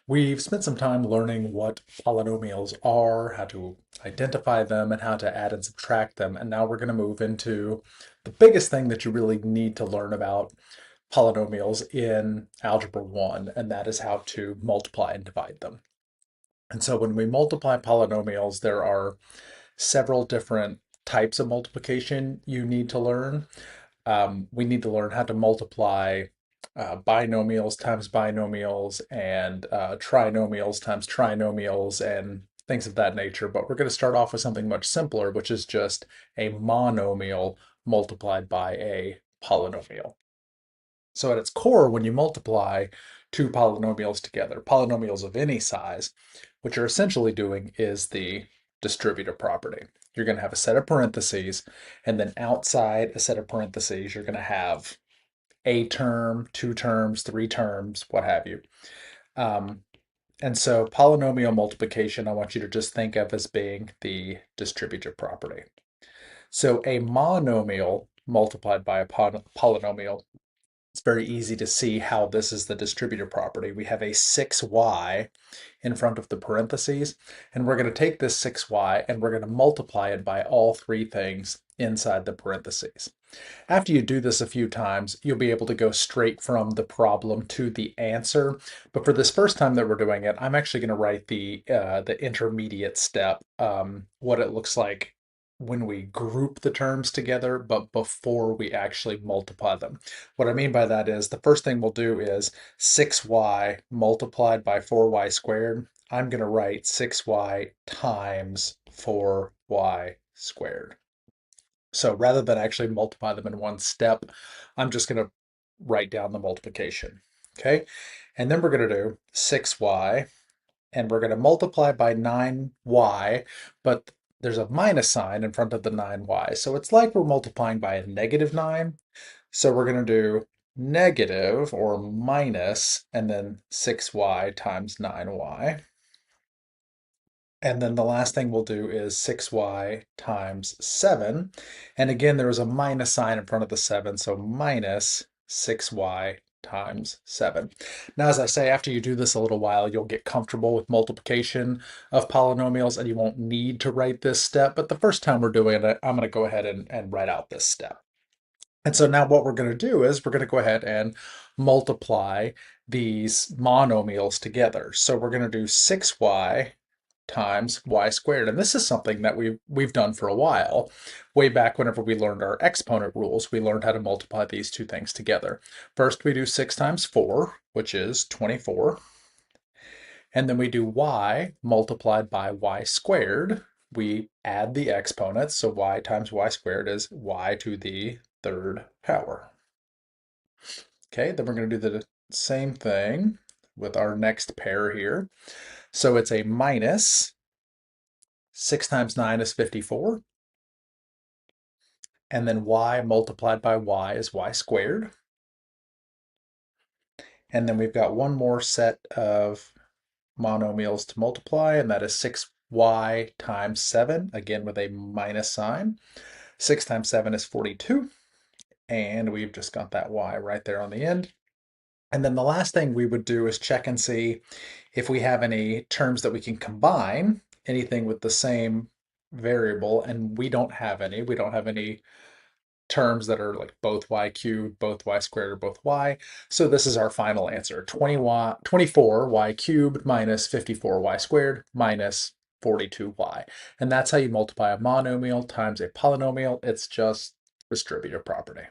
We've spent some time learning what polynomials are, how to identify them, and how to add and subtract them. And now we're going to move into the biggest thing that you really need to learn about polynomials in Algebra 1, and that is how to multiply and divide them. And so when we multiply polynomials, there are several different types of multiplication you need to learn. We need to learn how to multiply binomials times binomials and trinomials times trinomials and things of that nature. But we're going to start off with something much simpler, which is just a monomial multiplied by a polynomial. So at its core, when you multiply two polynomials together, polynomials of any size, what you're essentially doing is the distributive property. You're going to have a set of parentheses, and then outside a set of parentheses, you're going to have a term, two terms, three terms, what have you. And so polynomial multiplication, I want you to just think of as being the distributive property. So a monomial multiplied by a polynomial, it's very easy to see how this is the distributive property. We have a 6y in front of the parentheses, and we're going to take this 6y and we're going to multiply it by all three things inside the parentheses. After you do this a few times, you'll be able to go straight from the problem to the answer. But for this first time that we're doing it, I'm actually going to write the intermediate step, what it looks like when we group the terms together, but before we actually multiply them. What I mean by that is the first thing we'll do is 6y multiplied by 4y squared. I'm going to write 6y times 4y squared. So rather than actually multiply them in one step, I'm just going to write down the multiplication. Okay, and then we're going to do 6y, and we're going to multiply by 9y, but there's a minus sign in front of the 9y. So it's like we're multiplying by a negative 9. So we're going to do negative or minus, and then 6y times 9y. And then the last thing we'll do is 6y times 7. And again, there was a minus sign in front of the 7, so minus 6y times 7. Now, as I say, after you do this a little while, you'll get comfortable with multiplication of polynomials and you won't need to write this step. But the first time we're doing it, I'm going to go ahead and write out this step. And so now what we're going to do is we're going to go ahead and multiply these monomials together. So we're going to do 6y times y squared. And this is something that we've done for a while. Way back whenever we learned our exponent rules, we learned how to multiply these two things together. First, we do 6 times 4, which is 24. And then we do y multiplied by y squared. We add the exponents, so y times y squared is y to the third power. Okay, then we're going to do the same thing with our next pair here. So it's a minus 6 times 9 is 54. And then y multiplied by y is y squared. And then we've got one more set of monomials to multiply, and that is 6y times 7, again with a minus sign. 6 times 7 is 42. And we've just got that y right there on the end. And then the last thing we would do is check and see if we have any terms that we can combine, anything with the same variable, and we don't have any. We don't have any terms that are like both y cubed, both y squared, or both y. So this is our final answer, 24y cubed minus 54y squared minus 42y. And that's how you multiply a monomial times a polynomial. It's just distributive property.